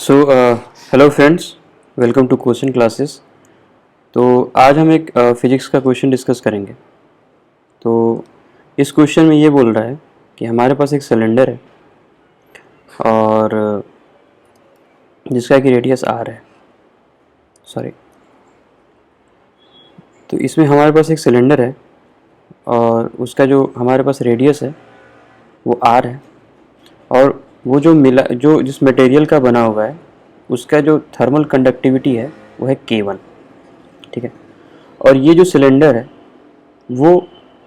So hello friends, welcome to question classes. तो आज हम एक फिजिक्स का क्वेश्चन डिस्कस करेंगे। तो इस क्वेश्चन में ये बोल रहा है कि हमारे पास एक सिलेंडर है और जिसका कि रेडियस आर है। सॉरी, तो इसमें हमारे पास एक सिलेंडर है और उसका जो हमारे पास रेडियस है वो आर है, और वो जो जिस मटेरियल का बना हुआ है उसका जो थर्मल कंडक्टिविटी है वो है K1। ठीक है, और ये जो सिलेंडर है वो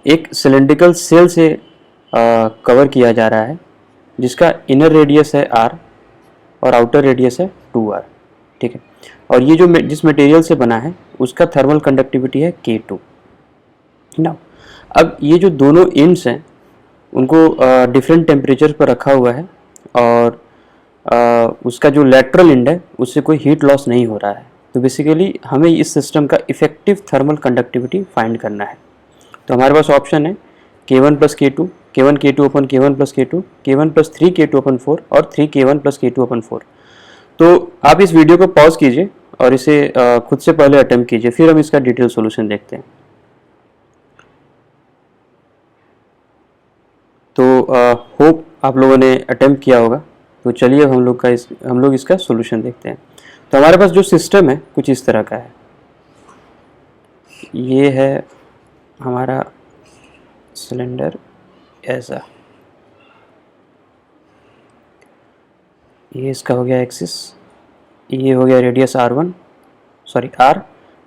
एक सिलेंड्रिकल सेल से कवर किया जा रहा है, जिसका इनर रेडियस है r और आउटर रेडियस है 2r। ठीक है, और ये जो जिस मटेरियल से बना है उसका थर्मल कंडक्टिविटी है K2। ना, अब ये जो दोनों एंड्स हैं उनको डिफरेंट टेम्परेचर पर रखा हुआ है और उसका जो लेटरल एंड है उससे कोई हीट लॉस नहीं हो रहा है। तो बेसिकली हमें इस सिस्टम का इफेक्टिव थर्मल कंडक्टिविटी फाइंड करना है। तो हमारे पास ऑप्शन है K1 plus K2, K1 K2 अपन K1 plus K2, K1 plus 3K2 अपन 4 और 3K1 प्लस K2 अपन 4। तो आप इस वीडियो को पॉज कीजिए और इसे खुद से पहले अटेम्प्ट कीजिए, फिर हम इसका डिटेल सोल्यूशन देखते हैं। तो होप आप लोगों ने अटेम्प्ट किया होगा। तो चलिए हम लोग इसका सोल्यूशन देखते हैं। तो हमारे पास जो सिस्टम है कुछ इस तरह का है। ये है हमारा सिलेंडर ऐसा, ये इसका हो गया एक्सिस, ये हो गया रेडियस R,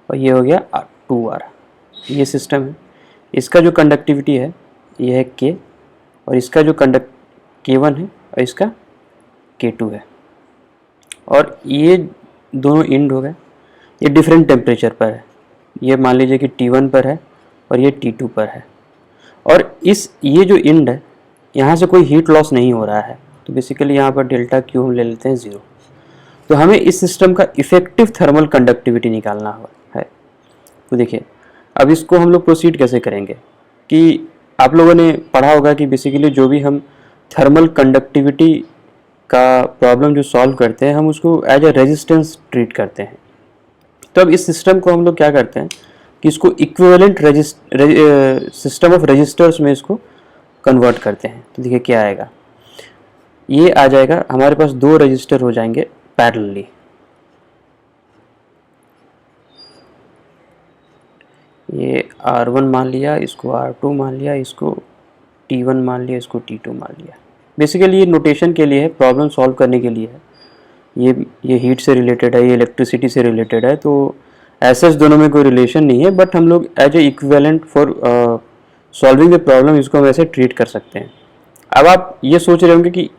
और ये हो गया 2R। ये सिस्टम है। इसका जो कंडक्टिविटी है ये है K, और इसका जो K1 है और इसका K2 है, और ये दोनों एंड हो गए। ये डिफरेंट टेम्परेचर पर है। ये मान लीजिए कि T1 पर है और ये T2 पर है, और ये जो एंड है यहाँ से कोई हीट लॉस नहीं हो रहा है। तो बेसिकली यहाँ पर डेल्टा क्यू हम ले लेते हैं 0। तो हमें इस सिस्टम का इफेक्टिव थर्मल कंडक्टिविटी निकालना है। तो देखिए, अब इसको हम लोग प्रोसीड कैसे करेंगे कि आप लोगों ने पढ़ा होगा कि बेसिकली जो भी हम थर्मल कंडक्टिविटी का प्रॉब्लम जो सॉल्व करते हैं हम उसको एज ए रेजिस्टेंस ट्रीट करते हैं। तो अब इस सिस्टम को हम लोग क्या करते हैं कि इसको इक्विवेलेंट सिस्टम ऑफ रजिस्टर्स में इसको कन्वर्ट करते हैं। तो देखिए क्या आएगा, ये आ जाएगा हमारे पास दो रजिस्टर हो जाएंगे पैरेलली। ये R1 मान लिया, इसको R2 मान लिया, इसको T1 मान लिया, इसको T2 मान लिया। बेसिकली ये नोटेशन के लिए है, प्रॉब्लम सॉल्व करने के लिए है। ये हीट से रिलेटेड है, ये इलेक्ट्रिसिटी से रिलेटेड है। तो ऐसे दोनों में कोई रिलेशन नहीं है, बट हम लोग as a equivalent for solving the problem इसको हम ऐसे ट्रीट कर सकते हैं। अब आप ये सोच रहे होंगे कि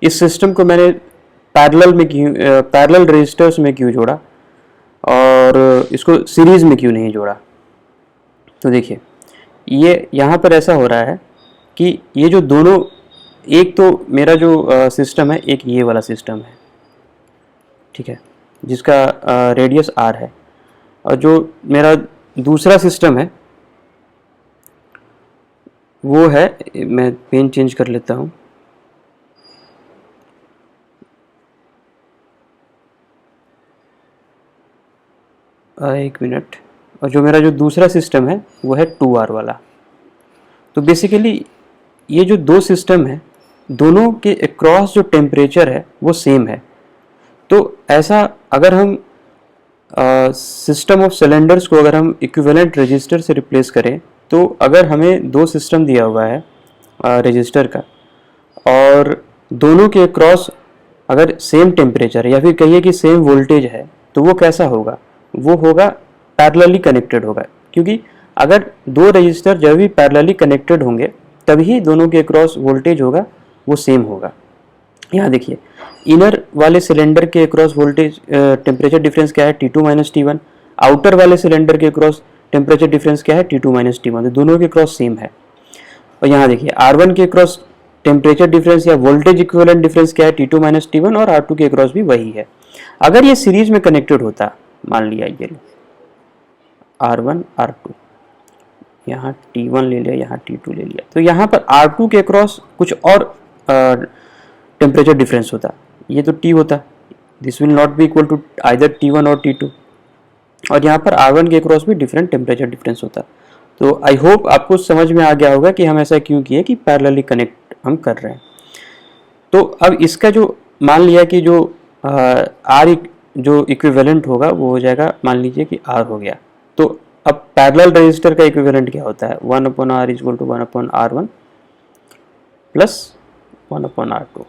इस सिस्टम को मैंने पैरेलल रेजिस्टर्स में क्यों जोड़ा और इसको सीरीज में क्यों नहीं जोड़ा। तो देखिए, ये यहाँ पर ऐसा हो रहा है कि ये जो दोनों, एक तो मेरा जो सिस्टम है, एक ये वाला सिस्टम है, ठीक है, जिसका रेडियस R है, और जो मेरा दूसरा सिस्टम है वो है, मैं पेन चेंज कर लेता हूँ। एक मिनट। और जो मेरा जो दूसरा सिस्टम है वो है 2R वाला। तो बेसिकली ये जो दो सिस्टम है दोनों के अक्रॉस जो टेम्परेचर है वो सेम है। तो ऐसा अगर हम सिस्टम ऑफ सिलेंडर्स को अगर हम इक्विवेलेंट रजिस्टर से रिप्लेस करें, तो अगर हमें दो सिस्टम दिया हुआ है रजिस्टर का और दोनों के अक्रॉस अगर सेम टेम्परेचर या फिर कहिए कि सेम वोल्टेज है, तो वो कैसा होगा, वो होगा पैरेलली कनेक्टेड होगा। क्योंकि अगर दो रजिस्टर जब भी पैरेलली कनेक्टेड होंगे तभी दोनों के अक्रॉस वोल्टेज होगा वो सेम होगा। यहाँ देखिए, इनर वाले सिलेंडर के अक्रॉस वोल्टेज टेम्परेचर डिफरेंस क्या है, T2 माइनस T1। आउटर वाले सिलेंडर के अक्रॉस टेम्परेचर डिफरेंस क्या है, T2 माइनस T1। तो दोनों के अक्रॉस सेम है। और यहाँ देखिए, R1 के अक्रॉस टेम्परेचर डिफरेंस या वोल्टेज इक्विवेलेंट डिफरेंस क्या है, T2 माइनस T1, और R2 के अक्रॉस भी वही है। अगर ये सीरीज में कनेक्टेड होता, मान लिया ये R1 R2, यहाँ T1 ले लिया, यहाँ T2 ले लिया, तो यहाँ पर R2 के अक्रॉस कुछ और टेम्परेचर डिफरेंस होता, ये तो T होता, this will not be equal to either T1 और T2, और यहाँ पर R1 के क्रॉस भी डिफरेंट टेम्परेचर डिफरेंस होता है। तो आई होप आपको समझ में आ गया होगा कि हम ऐसा क्यों किए कि पैरेलली कनेक्ट हम कर रहे हैं। तो अब इसका जो मान लिया कि जो R जो इक्विवेलेंट होगा वो हो जाएगा, मान लीजिए कि R हो गया। तो अब पैरेलल रेजिस्टर का इक्विवेलेंट क्या होता है, 1/R is equal to 1/R1 plus 1/R2।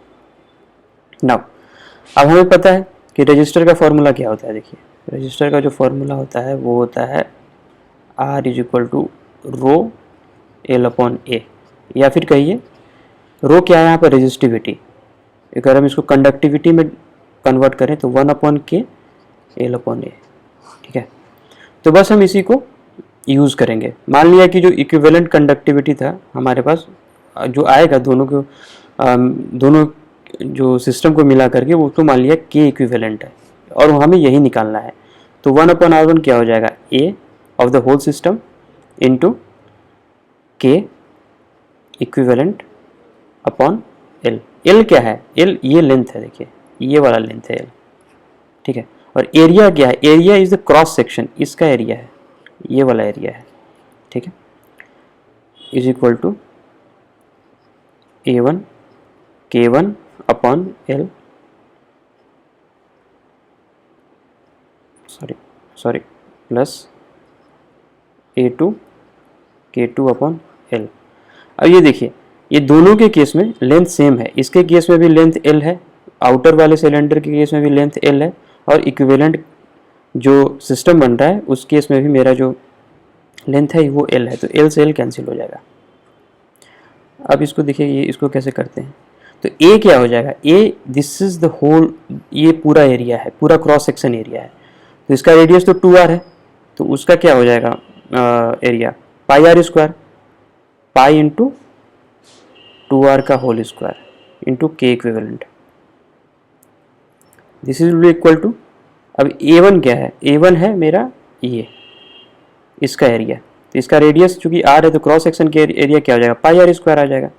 Now अब हमें पता है कि रजिस्टर का फॉर्मूला क्या होता है। देखिए रजिस्टर का जो फॉर्मूला होता है वो होता है R is equal to rho L/A, या फिर कहिए रो क्या है यहाँ पर, रेजिस्टिविटी। अगर हम इसको कंडक्टिविटी में कन्वर्ट करें तो 1/K L/A, ठीक है। तो बस हम इसी को यूज़ करेंगे। मान लिया कि जो इक्विवेलेंट कंडक्टिविटी था हमारे पास जो आएगा दोनों को दोनों जो सिस्टम को मिला करके, वो तो मान लिया K इक्विवेलेंट है और हमें यही निकालना है। तो 1/R1 क्या हो जाएगा, A of the whole system into K equivalent upon L। L क्या है, L ये लेंथ है, देखिए ये वाला लेंथ है L, ठीक है। और एरिया क्या है, area is the cross section, इसका एरिया है, ये वाला एरिया है, ठीक है। Is equal to A1 K1 upon L, sorry plus A2 K2 upon L। अब ये देखिए ये दोनों के केस में लेंथ सेम है, इसके केस में भी लेंथ L है, आउटर वाले सिलेंडर के केस में भी लेंथ L है, और इक्विवेलेंट जो सिस्टम बन रहा है उस केस में भी मेरा जो लेंथ है वो L है। तो L से L कैंसिल हो जाएगा। अब इसको देखिए, ये इसको कैसे करते हैं। तो A क्या हो जाएगा, A this is the whole, ये पूरा एरिया है, पूरा क्रॉस सेक्शन एरिया है। तो इसका रेडियस तो 2R है, तो उसका क्या हो जाएगा area, pi R square, pi into 2R का whole square into K equivalent. This is equal to, अब A1 क्या है, A1 है मेरा ये इसका एरिया, तो इसका रेडियस चूंकि R है तो क्रॉस सेक्शन के एरिया क्या हो जाएगा, पाई R स्क्वायर आ जाएगा।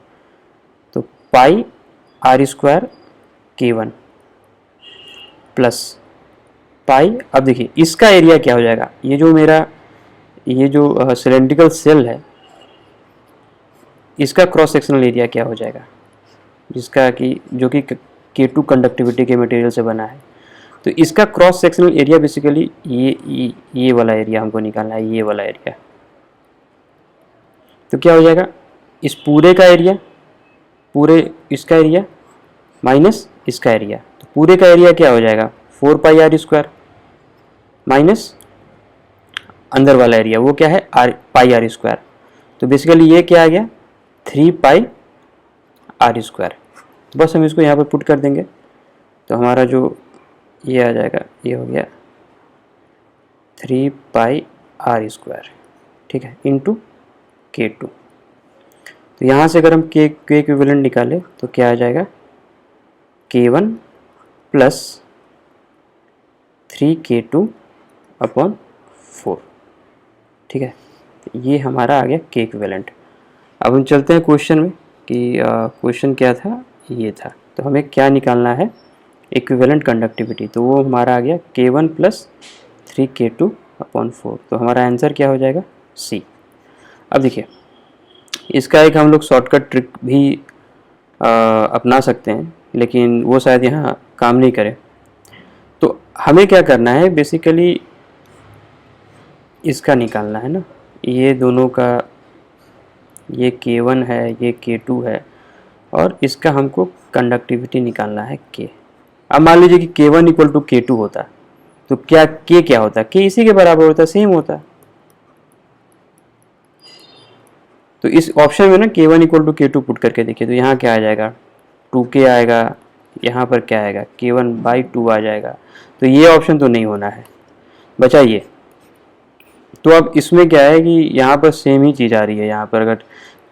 तो पाई R square K1 plus pi, अब देखिए इसका एरिया क्या हो जाएगा, ये जो मेरा ये जो सिलेंड्रिकल सेल है इसका क्रॉस सेक्शनल एरिया क्या हो जाएगा, जिसका कि जो कि K2 कंडक्टिविटी के मटेरियल से बना है। तो इसका क्रॉस सेक्शनल एरिया बेसिकली ये वाला एरिया हमको निकालना है, ये वाला एरिया। तो क्या हो जाएगा, इस पूरे का एरिया, पूरे इसका एरिया माइनस इसका एरिया, तो पूरे का एरिया क्या हो जाएगा, 4 पाई R स्क्वायर माइनस अंदर वाला एरिया वो क्या है, पाई R स्क्वायर। तो बेसिकली ये क्या आ गया, 3 पाई R स्क्वायर। बस हम इसको यहाँ पर पुट कर देंगे तो हमारा जो ये आ जाएगा, ये हो गया 3 पाई R स्क्वायर, ठीक है, इंटू K2। तो यहाँ से अगर हम K इक्विवेलेंट निकालें तो क्या आ जाएगा, K1 प्लस 3K2 अपॉन 4, ठीक है। ये हमारा आ गया K इक्विवेलेंट। अब हम चलते हैं क्वेश्चन में कि क्वेश्चन क्या था, ये था। तो हमें क्या निकालना है, इक्विवेलेंट कंडक्टिविटी। तो वो हमारा आ गया K1 प्लस 3K2 अपॉन 4। तो हमारा आंसर क्या हो जाएगा, C। अब देखिए इसका एक हम लोग शॉर्टकट ट्रिक भी अपना सकते हैं, लेकिन वो शायद यहाँ काम नहीं करे। तो हमें क्या करना है, बेसिकली इसका निकालना है ना, ये दोनों का, ये K1 है, ये K2 है, और इसका हमको कंडक्टिविटी निकालना है K। अब मान लीजिए कि K1 इक्वल टू K2 होता तो क्या K क्या होता, K इसी के बराबर होता, सेम होता। तो इस ऑप्शन में ना K1 equal to K2 put करके देखिए तो यहाँ क्या आ जाएगा, 2K आएगा, यहाँ पर क्या आएगा, K1/2 आ जाएगा। तो ये ऑप्शन तो नहीं होना है, बचा ये। तो अब इसमें क्या है कि यहाँ पर सेम ही चीज़ आ रही है। यहाँ पर अगर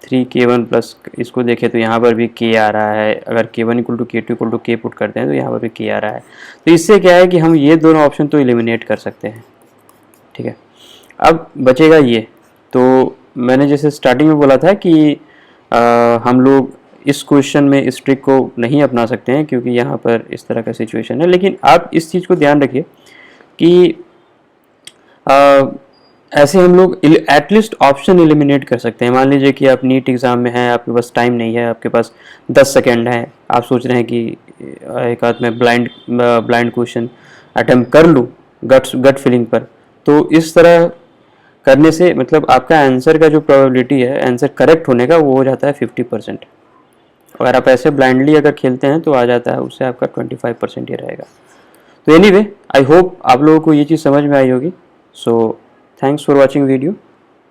3K1 प्लस इसको देखें तो यहाँ पर भी K आ रहा है। अगर K1 equal to K2 equal to K put करते हैं तो यहाँ पर भी K आ रहा है। तो इससे क्या है कि हम ये दोनों ऑप्शन तो एलिमिनेट कर सकते हैं, ठीक है। अब बचेगा ये। तो मैंने जैसे स्टार्टिंग में बोला था कि हम लोग इस क्वेश्चन में इस ट्रिक को नहीं अपना सकते हैं क्योंकि यहाँ पर इस तरह का सिचुएशन है। लेकिन आप इस चीज़ को ध्यान रखिए कि ऐसे हम लोग एटलीस्ट ऑप्शन एलिमिनेट कर सकते हैं। मान लीजिए कि आप नीट एग्ज़ाम में हैं, आपके पास टाइम नहीं है, आपके पास 10 सेकेंड है, आप सोच रहे हैं कि एक आध में ब्लाइंड क्वेश्चन अटेम्प्ट कर लूँ गट फीलिंग पर। तो इस तरह करने से मतलब आपका आंसर का जो प्रोबेबिलिटी है आंसर करेक्ट होने का वो हो जाता है 50%। अगर आप ऐसे ब्लाइंडली अगर खेलते हैं तो आ जाता है उससे आपका 25% ही रहेगा। तो एनीवे आई होप आप लोगों को ये चीज़ समझ में आई होगी। So thanks for watching video,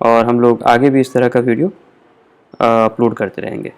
और हम लोग आगे भी इस तरह का वीडियो अपलोड करते रहेंगे।